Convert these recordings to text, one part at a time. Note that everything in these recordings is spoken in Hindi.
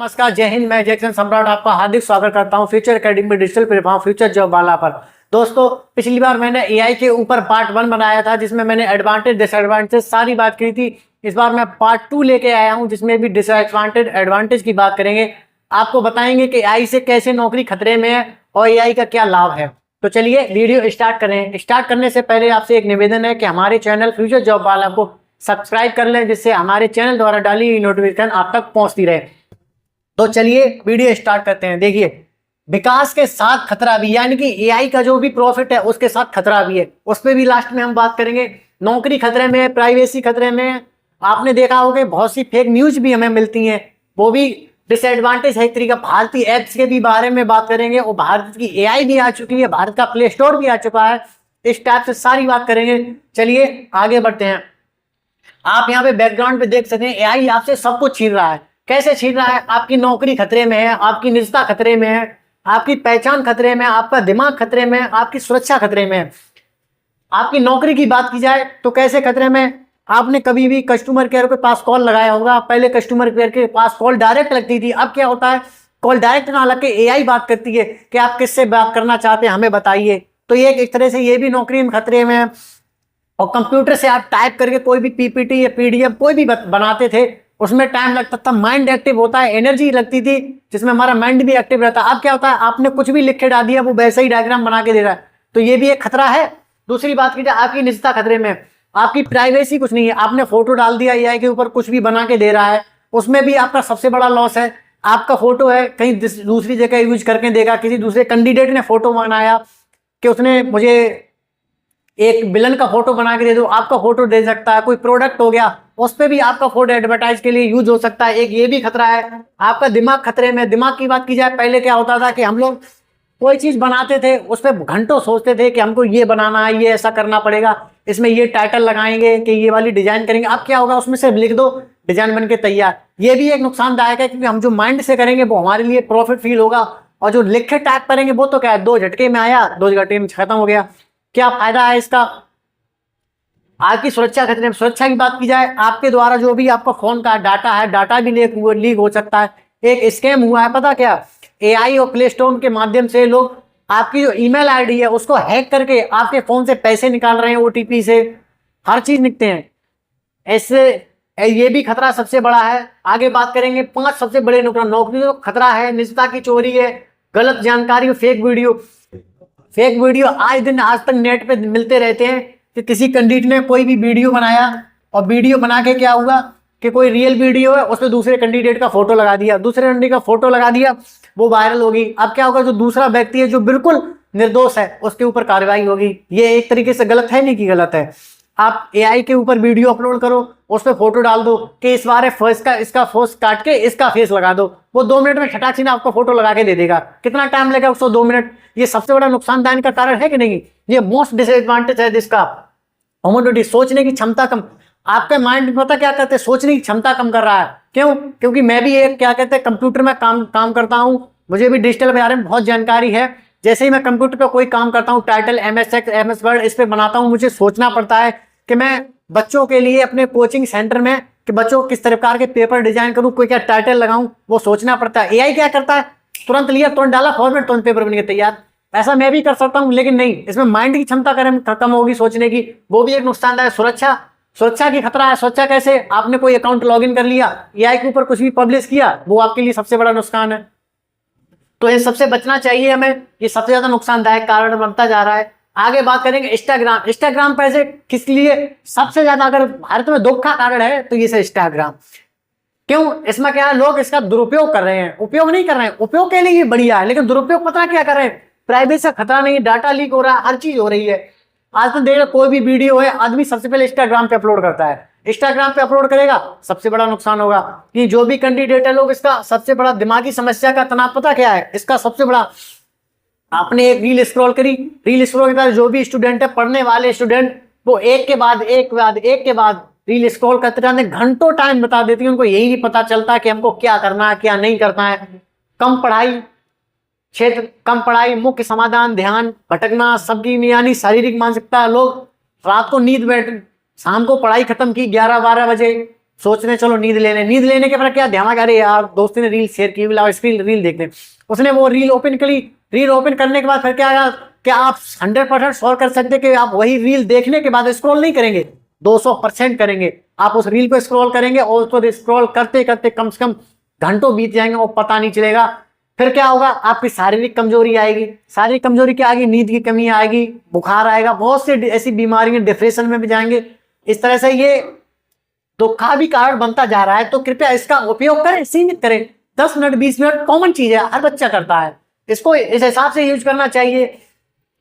नमस्कार, जय हिंद। मैं जैक्सन सम्राट आपका हार्दिक स्वागत करता हूं future academy digital platform future job वाला पर। दोस्तों, पिछली बार मैंने एआई के ऊपर पार्ट 1 बनाया था जिसमें मैंने एडवांटेज डिसएडवांटेज सारी बात की थी। इस बार मैं पार्ट 2 लेके आया हूं जिसमें भी डिसएडवांटेज एडवांटेज की बात करेंगे। आपको बताएंगे कि एआई से कैसे नौकरी खतरे में है और एआई का क्या लाभ है। तो चलिए वीडियो स्टार्ट करें। स्टार्ट करने से पहले आपसे एक निवेदन है कि हमारे चैनल फ्यूचर जॉब वाला को सब्सक्राइब कर लें, जिससे हमारे चैनल द्वारा डाली हुई नोटिफिकेशन आप तक पहुंचती रहे। तो चलिए वीडियो स्टार्ट करते हैं। देखिए, विकास के साथ खतरा भी, यानी कि एआई का जो भी प्रॉफिट है उसके साथ खतरा भी है, उस पर भी लास्ट में हम बात करेंगे। नौकरी खतरे में है, प्राइवेसी खतरे में है। आपने देखा होगा बहुत सी फेक न्यूज भी हमें मिलती हैं, वो भी डिसएडवांटेज है एक तरीका। भारतीय ऐप्स के भी बारे में बात करेंगे और भारत की एआई भी आ चुकी है, भारत का प्ले स्टोर भी आ चुका है। इस टाइप से सारी बात करेंगे। चलिए आगे बढ़ते हैं। आप यहाँ पे बैकग्राउंड पे देख सकते हैं, एआई आपसे सब कुछ छीन रहा है। कैसे छीन रहा है? आपकी नौकरी खतरे में है, आपकी निजता खतरे में है, आपकी पहचान खतरे में है, आपका दिमाग खतरे में है, आपकी सुरक्षा खतरे में है। आपकी नौकरी की बात की जाए तो कैसे खतरे में? आपने कभी भी कस्टमर केयर के पास कॉल लगाया होगा। पहले कस्टमर केयर के पास कॉल डायरेक्ट लगती थी, अब क्या होता है? कॉल डायरेक्ट ना लग के एआई बात करती है कि आप किससे बात करना चाहते हैं, हमें बताइए। तो ये एक तरह से ये भी नौकरी में खतरे में है। और कंप्यूटर से आप टाइप करके कोई भी पीपीटी या पीडीएफ कोई भी बनाते थे, उसमें टाइम लगता था, माइंड एक्टिव होता है, एनर्जी लगती थी, जिसमें हमारा माइंड भी एक्टिव रहता है। अब क्या होता है? आपने कुछ भी लिख के डाल दिया, वो वैसे ही डायग्राम बना के दे रहा है। तो ये भी एक खतरा है। दूसरी बात की जाए, आपकी निजता खतरे में, आपकी प्राइवेसी कुछ नहीं है। आपने फोटो डाल दिया, एआई के ऊपर कुछ भी बना के दे रहा है, उसमें भी आपका सबसे बड़ा लॉस है। आपका फोटो है कहीं दूसरी जगह यूज करके देगा, किसी दूसरे कैंडिडेट ने फोटो बनाया कि उसने मुझे एक विलन का फोटो बना के दे दो, आपका फोटो दे सकता है। कोई प्रोडक्ट हो गया, उस पर भी आपका फोटो एडवर्टाइज के लिए यूज हो सकता है। एक ये भी खतरा है। आपका दिमाग खतरे में। दिमाग की बात की जाए, पहले क्या होता था कि हम लोग कोई चीज बनाते थे, उस पर घंटों सोचते थे कि हमको ये बनाना है, ये ऐसा करना पड़ेगा, इसमें ये टाइटल लगाएंगे कि ये वाली डिजाइन करेंगे। अब क्या होगा? उसमें सिर्फ लिख दो, डिजाइन बन के तैयार। ये भी एक नुकसानदायक है, क्योंकि हम जो माइंड से करेंगे वो हमारे लिए प्रॉफिट फील होगा, और जो लिख के टाइप करेंगे वो तो क्या है, 2 झटके में आया, 2 झटके में खत्म हो गया। क्या फायदा है इसका? आपकी सुरक्षा खतरे में। सुरक्षा की बात की जाए, आपके द्वारा जो भी आपका फोन का डाटा है, डाटा भी लीक हो सकता है। एक स्कैम हुआ है, पता क्या? एआई और प्ले स्टोर के माध्यम से लोग आपकी जो ईमेल आईडी है उसको हैक करके आपके फोन से पैसे निकाल रहे हैं, ओटीपी से हर चीज निकलते हैं। ऐसे ये भी खतरा सबसे बड़ा है। आगे बात करेंगे 5 सबसे बड़े नुकसान। नौकरी तो खतरा है, निजता की चोरी है, गलत जानकारी, फेक वीडियो आज तक नेट पे मिलते रहते हैं कि किसी कैंडिडेट ने कोई भी वीडियो बनाया, और वीडियो बना के क्या हुआ कि कोई रियल वीडियो है, उसमें दूसरे कैंडिडेट का फोटो लगा दिया, वो वायरल होगी। अब क्या होगा? जो दूसरा व्यक्ति है जो बिल्कुल निर्दोष है, उसके ऊपर कार्रवाई होगी। ये एक तरीके से गलत है, नहीं कि गलत है। आप एआई के ऊपर वीडियो अपलोड करो, उस पर फोटो डाल दो कि इस बार इसका फेस काट के इसका फेस लगा दो, वो 2 मिनट में खटाक से आपको फोटो लगा के दे देगा। कितना टाइम लगेगा उसको? 2 मिनट। ये सबसे बड़ा नुकसानदायक का कारण है कि नहीं? ये मोस्ट डिसएडवांटेज है जिसका। ह्यूमैनिटी, सोचने की क्षमता कम। आपके माइंड में पता क्या करते हैं? सोचने की क्षमता कम कर रहा है। क्यों? क्योंकि मैं भी एक क्या कहते हैं कंप्यूटर में काम करता हूं, मुझे भी डिजिटल के बारे में बहुत जानकारी है। जैसे ही मैं कंप्यूटर पे कोई काम करता हूँ, title, MS Excel, MS Word इस पे बनाता हूँ, मुझे सोचना पड़ता है कि मैं बच्चों के लिए अपने कोचिंग सेंटर में कि बच्चों को किस प्रकार के पेपर डिजाइन करूँ, कोई क्या टाइटल लगाऊं, वो सोचना पड़ता है। एआई क्या करता है? तुरंत लिया, तुरंत डाला, फॉर्मेट, तुरंत पेपर बन गया तैयार। ऐसा मैं भी कर सकता हूँ, लेकिन नहीं, इसमें माइंड की क्षमता कम होगी सोचने की, वो भी एक नुकसानदायक। सुरक्षा की खतरा है। सुरक्षा कैसे? आपने कोई अकाउंट लॉगिन कर लिया, एआई के ऊपर कुछ भी पब्लिश किया, वो आपके लिए सबसे बड़ा नुकसान है। तो इन सबसे बचना चाहिए हमें। ये सबसे ज्यादा नुकसानदायक कारण बनता जा रहा है। आगे बात करेंगे इंस्टाग्राम पर ऐसे किस लिए सबसे ज्यादा, अगर भारत में दुख का कारण है तो ये से इंस्टाग्राम। क्यों? इसमें क्या है? लोग इसका दुरुपयोग कर रहे हैं, उपयोग नहीं कर रहे हैं। उपयोग के लिए ये बढ़िया है, लेकिन दुरुपयोग पता क्या कर रहे हैं? प्राइवेसी का खतरा नहीं, डाटा लीक हो रहा है, हर चीज हो रही है। आज तो देख रहे, कोई भी वीडियो है, आदमी सबसे पहले इंस्टाग्राम पे अपलोड करता है। इंस्टाग्राम पे अपलोड करेगा, सबसे बड़ा नुकसान होगा कि जो भी कैंडिडेट है, लोग इसका सबसे बड़ा दिमागी समस्या का तनाव पता क्या है? इसका सबसे बड़ा, आपने एक रील स्क्रॉल के बाद जो भी स्टूडेंट है, पढ़ने वाले स्टूडेंट, वो एक के बाद रील स्क्रॉल करते रहते, घंटों टाइम बता देती है। उनको यही नहीं पता चलता कि हमको क्या करना है, क्या नहीं करना है। कम पढ़ाई, मुख्य समाधान, ध्यान भटकना, सबकी यानी शारीरिक मानसिकता। लोग रात को नींद बैठ, शाम को पढ़ाई खत्म की 11-12 बजे, सोचने चलो नींद लेने के बाद क्या ध्यान, अरे यार दोस्त ने रील शेयर की, लाओ स्क्रीन रील देखते। उसने वो रील ओपन करी, रील ओपन करने के बाद फिर क्या आप 100% श्योर कर सकते कि आप वही रील देखने के बाद स्क्रॉल नहीं करेंगे, 200% करेंगे। आप उस रील को स्क्रॉल करेंगे और उसको स्क्रॉल करते करते कम से कम घंटों बीत जाएंगे और पता नहीं चलेगा। फिर क्या होगा, आपकी शारीरिक कमजोरी आएगी। शारीरिक कमजोरी क्या आएगी, नींद की कमी आएगी, बुखार आएगा, बहुत सी ऐसी बीमारियां, डिप्रेशन में भी जाएंगे। इस तरह से ये दुख भी कारण बनता जा रहा है। तो कृपया इसका उपयोग करें, सीमित करें। 10 मिनट 20 मिनट कॉमन चीज है, हर बच्चा करता है, इसको इस हिसाब से यूज करना चाहिए।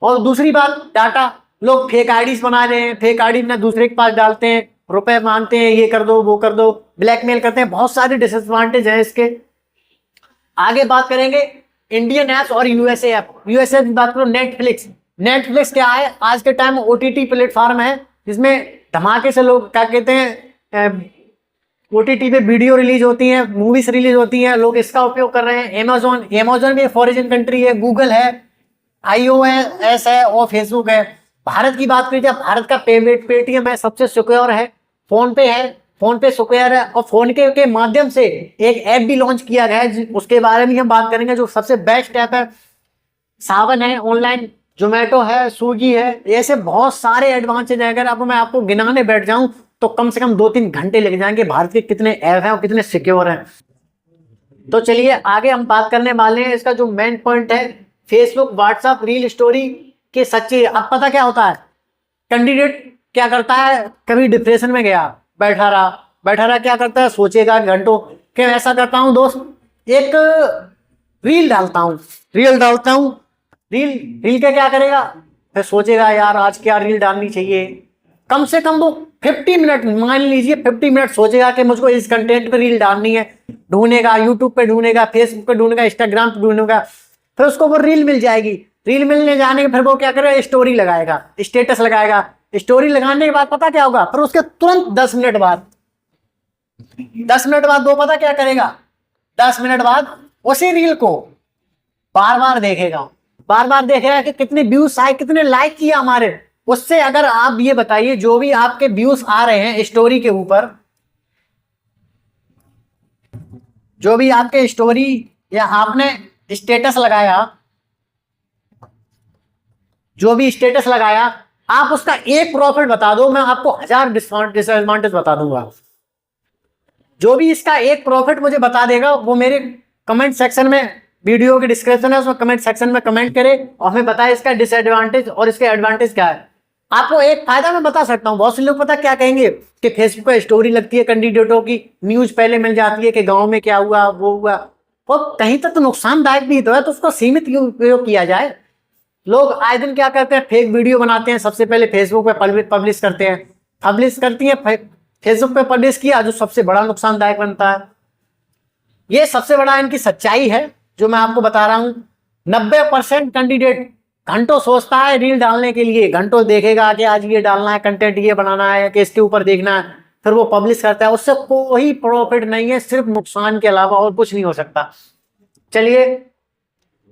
और दूसरी बात, डाटा, लोग फेक आईडीज बना रहे हैं, फेक आईडी अपना दूसरे के पास डालते हैं, रुपए मांगते हैं, ये कर दो वो कर दो, ब्लैकमेल करते हैं। बहुत सारे डिसएडवांटेज हैं इसके। आगे बात करेंगे इंडियन ऐप्स और यूएसए ऐप। यूएसए की बात करो, नेटफ्लिक्स। नेटफ्लिक्स क्या है, आज के टाइम ओटीटी प्लेटफॉर्म है जिसमें धमाके से लोग क्या कहते हैं, ओटीटी पे वीडियो रिलीज होती है, मूवीज रिलीज होती हैं, लोग इसका उपयोग कर रहे हैं। अमेजोन भी फॉरेन कंट्री है, गूगल है, iOS है और फेसबुक है। भारत की बात करें, भारत का पेमेंट पेटीएम है, सबसे सिक्योर है। फोन पे है, फोन पे सिक्योर है। और फोन के माध्यम से एक ऐप भी लॉन्च किया गया है, उसके बारे में हम बात करेंगे, जो सबसे बेस्ट ऐप है। सावन है ऑनलाइन, जोमेटो है, स्विगी है, ऐसे बहुत सारे एडवांटेज है। अगर मैं आपको गिनाने बैठ जाऊं तो कम से कम 2-3 घंटे लग जाएंगे, भारत के कितने ऐप हैं और कितने सिक्योर हैं। तो चलिए आगे हम बात करने वाले हैं। इसका जो मेन पॉइंट है, फेसबुक, व्हाट्सएप, रील स्टोरी के सच्चे। अब पता क्या होता है, कैंडिडेट क्या करता है, कभी डिप्रेशन में गया, बैठा रहा, क्या करता है, सोचेगा घंटों। क्या ऐसा करता हूँ दोस्त, एक रील डालता हूँ, रील के क्या करेगा, फिर सोचेगा यार आज क्या रील डालनी चाहिए। कम से कम वो 50 मिनट, मान लीजिए 50 मिनट सोचेगा कि मुझको इस कंटेंट पे रील डालनी है। ढूंढेगा, यूट्यूब पे ढूंढेगा, फेसबुक पे ढूंढेगा, इंस्टाग्राम पे ढूंढेगा, फिर उसको वो रील मिल जाएगी। रील मिलने जाने के फिर वो क्या करेगा, स्टोरी लगाएगा, स्टेटस लगाएगा। स्टोरी लगाने के बाद पता क्या होगा, फिर उसके तुरंत 10 मिनट बाद वो पता क्या करेगा, 10 मिनट बाद उसी रील को बार बार देखेगा कि कितने व्यूज आए, कितने लाइक किया हमारे। उससे अगर आप ये बताइए, जो भी आपके व्यूज आ रहे हैं स्टोरी के ऊपर, जो भी आपके स्टोरी या आपने स्टेटस लगाया, जो भी स्टेटस लगाया, आप उसका एक प्रॉफिट बता दो, मैं आपको 1000 डिसएडवांटेज बता दूंगा। जो भी इसका एक प्रॉफिट मुझे बता देगा, वो मेरे कमेंट सेक्शन में, वीडियो के डिस्क्रिप्शन है उसमें कमेंट सेक्शन में कमेंट करे और हमें बताए इसका डिसएडवांटेज और इसके एडवांटेज क्या है। आपको एक फायदा मैं बता सकता हूँ, बहुत से लोग पता क्या कहेंगे कि फेसबुक पे स्टोरी लगती है, कैंडिडेटों की न्यूज पहले मिल जाती है कि गांव में क्या हुआ, वो हुआ, और कहीं तक तो नुकसानदायक भी तो है, तो उसको सीमित उपयोग किया जाए। लोग आए दिन क्या करते हैं, फेक वीडियो बनाते हैं, सबसे पहले फेसबुक पे पब्लिश करती हैं, फेसबुक पे पब्लिश किया, जो सबसे बड़ा नुकसानदायक बनता है। ये सबसे बड़ा इनकी सच्चाई है जो मैं आपको बता रहा हूं। 90% कैंडिडेट घंटों सोचता है रील डालने के लिए, घंटों देखेगा कि आज ये डालना है, कंटेंट ये बनाना है, कि इसके ऊपर देखना है, फिर वो पब्लिश करता है। उससे कोई प्रॉफिट नहीं है, सिर्फ नुकसान के अलावा और कुछ नहीं हो सकता। चलिए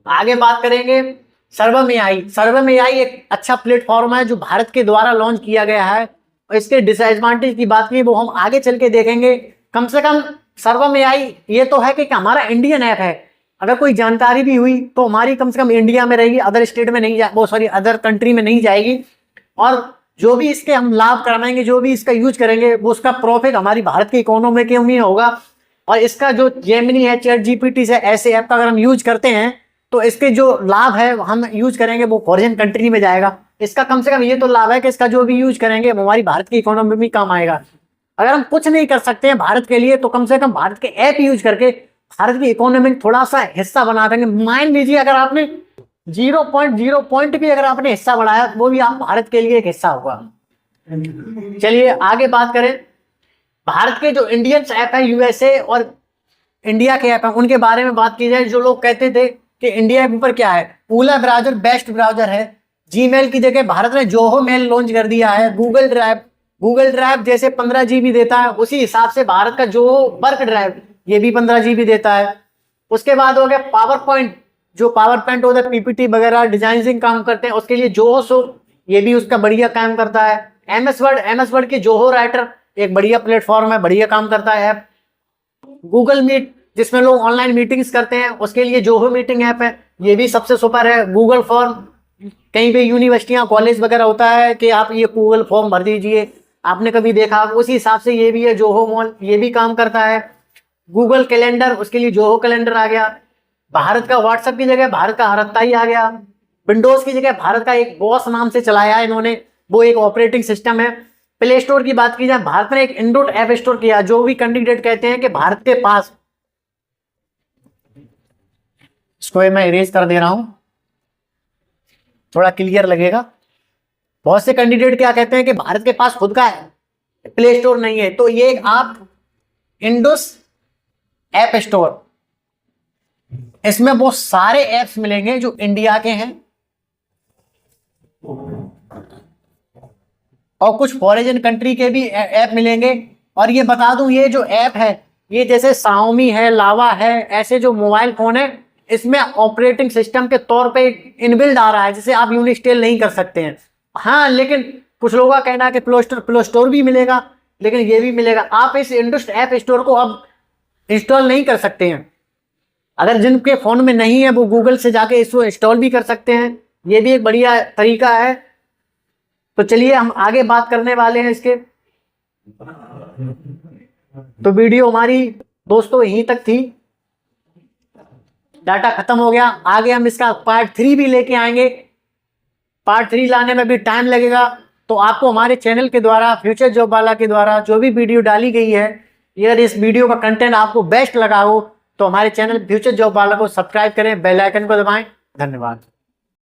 आगे बात करेंगे सर्वम एआई। सर्वम एआई एक अच्छा प्लेटफॉर्म है जो भारत के द्वारा लॉन्च किया गया है, और इसके डिसएडवांटेज की बात की वो हम आगे चल के देखेंगे। कम से कम सर्वम एआई ये तो है कि हमारा इंडियन ऐप है, अगर कोई जानकारी भी हुई तो हमारी कम से कम इंडिया में रहेगी, अदर स्टेट में नहीं अदर कंट्री में नहीं जाएगी। और जो भी इसके हम लाभ करवाएंगे, जो भी इसका यूज करेंगे, वो उसका प्रॉफिट हमारी भारत की इकोनॉमी के में होगा। और इसका जो जेमिनी है, चैट जीपीटी से ऐसे ऐप का अगर हम यूज करते हैं तो इसके जो लाभ है हम यूज करेंगे वो फॉरेन कंट्री में जाएगा। इसका कम से कम ये तो लाभ है कि इसका जो भी यूज करेंगे वो हमारी भारत की इकोनॉमी में काम आएगा। अगर हम कुछ नहीं कर सकते हैं भारत के लिए, तो कम से कम भारत के ऐप यूज करके भारत की इकोनॉमी में थोड़ा सा हिस्सा बना देंगे। मान लीजिए अगर आपने 0.0 पॉइंट भी अगर आपने हिस्सा बढ़ाया, वो भी आप भारत के लिए एक हिस्सा होगा। चलिए आगे बात करें, भारत के जो इंडियन ऐप है, यूएसए और इंडिया के ऐप है, उनके बारे में बात की जाए। जो लोग कहते थे कि इंडिया के ऊपर क्या है, ओला ब्राउजर बेस्ट ब्राउजर है, जीमेल की जगह भारत ने जोहो मेल लॉन्च कर दिया है, गूगल ड्राइव जैसे 15 GB देता है, उसी हिसाब से भारत का जो वर्क ड्राइव ये भी 15 GB देता है। उसके बाद हो गया पावर पॉइंट, जो पावर पॉइंट होता है, पीपीटी वगैरह डिजाइनिंग काम करते हैं, उसके लिए जोहो सो ये भी उसका बढ़िया काम करता है। एमएस वर्ड की जोहो राइटर एक बढ़िया प्लेटफॉर्म है, बढ़िया काम करता है ऐप। गूगल मीट जिसमें लोग ऑनलाइन मीटिंग्स करते हैं, उसके लिए जोहो मीटिंग ऐप है, ये भी सबसे सुपर है। गूगल फॉर्म, कहीं पे यूनिवर्सिटियां कॉलेज वगैरह होता है कि आप ये गूगल फॉर्म भर दीजिए, आपने कभी देखा, उसी हिसाब से ये भी है जोहो मॉल, ये भी काम करता है। गूगल कैलेंडर, उसके लिए जोहो कैलेंडर आ गया। भारत का व्हाट्सएप की जगह भारत का हरत्ता ही आ गया। विंडोज की जगह भारत का एक बॉस नाम से चलाया है इन्होंने, वो एक ऑपरेटिंग सिस्टम है। प्ले स्टोर की बात की जाए, भारत ने एक एंड्रॉइड ऐप स्टोर किया, जो भी कैंडिडेट कहते हैं कि भारत के पास, इसको मैं इरेज कर दे रहा हूं, थोड़ा क्लियर लगेगा। बहुत से कैंडिडेट क्या कहते हैं कि भारत के पास खुद का है प्ले स्टोर नहीं है, तो ये आप इंडोस ऐप स्टोर, इसमें वो सारे ऐप्स मिलेंगे जो इंडिया के हैं और कुछ फॉरेन कंट्री के भी ऐप मिलेंगे। और ये बता दूं, ये जो ऐप है, ये जैसे Xiaomi है, लावा है, ऐसे जो मोबाइल फोन है, इसमें ऑपरेटिंग सिस्टम के तौर पे इनबिल्ड आ रहा है, जिसे आप यूनिस्टेल नहीं कर सकते हैं। हाँ, लेकिन कुछ लोगों का कहना है कि प्ले स्टोर भी मिलेगा, लेकिन ये भी मिलेगा। आप इस इंडस ऐप स्टोर को अब इंस्टॉल नहीं कर सकते हैं। अगर जिनके फोन में नहीं है वो गूगल से जाके इसको इंस्टॉल भी कर सकते हैं, ये भी एक बढ़िया तरीका है। तो चलिए हम आगे बात करने वाले हैं इसके। तो वीडियो हमारी दोस्तों यहीं तक थी, डाटा खत्म हो गया। आगे हम इसका पार्ट 3 भी लेके आएंगे। पार्ट 3 लाने में भी टाइम लगेगा, तो आपको हमारे चैनल के द्वारा, फ्यूचर जॉब वाला के द्वारा जो भी वीडियो डाली गई है, अगर इस वीडियो का कंटेंट आपको बेस्ट लगा हो तो हमारे चैनल फ्यूचर जॉब वाला को सब्सक्राइब करें, बेल आइकन को दबाएं। धन्यवाद।